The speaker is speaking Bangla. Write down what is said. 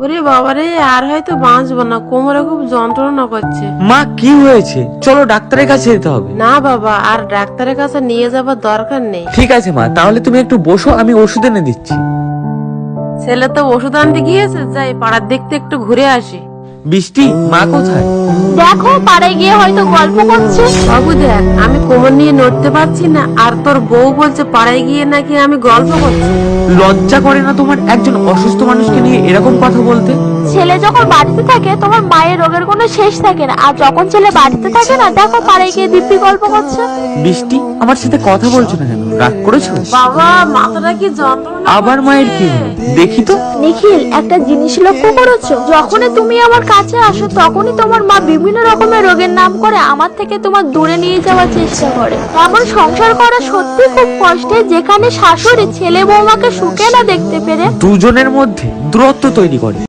ওরে বাবারে, আর হয়তো বাঁচবো না, কোমরে খুব যন্ত্রণা করছে। মা কি হয়েছে? চলো ডাক্তারের কাছে যেতে হবে। না বাবা, আর ডাক্তারের কাছে নিয়ে যাবার দরকার নেই। ঠিক আছে মা, তাহলে তুমি একটু বসো, আমি ওষুধ এনে দিচ্ছি। ছেলে তো ওষুধ আনতে গিয়েছে, যাই পাড়ার দেখতে একটু ঘুরে আসি। বৃষ্টি, মা কোথায়? দেখো পাড়ায় গিয়ে হয়তো গল্প করছে। বাবু দেখ, আমি কোমর নিয়ে নড়তে পারছি না, আর তোর বউ বলছে পাড়ায় গিয়ে নাকি আমি গল্প করছি। লজ্জা করে না তোমার একজন অসুস্থ মানুষকে নিয়ে এরকম কথা বলতে? ছেলে যখন বাড়িতে থাকে তোমার মায়ের রোগের কোনো শেষ থাকে না, আর যখন ছেলে বাড়িতে থাকে না দেখো পাড়ায় গিয়ে দিব্যি গল্প করছে। বৃষ্টি, আমার সাথে কথা বলছো না কেন? রাগ করেছো? বাবা, মাথাটা কি যন্ত্রণা আবার করছে। মায়ের কি হলো? দেখি তো। নিখিল, একটা জিনিস লক্ষ্য করেছো, যখনই তুমি আমার কাছে আসো তখনই তোমার মা বিভিন্ন রকমের রোগের নাম করে আমার থেকে তোমার দূরে নিয়ে যাওয়ার চেষ্টা করে। এমন সংসার করা সত্যি খুব কষ্টের, যেখানে শাশুড়ি ছেলে বৌমাকে সুখে না দেখতে পেরে দুজনের মধ্যে দূরত্ব তৈরি করে।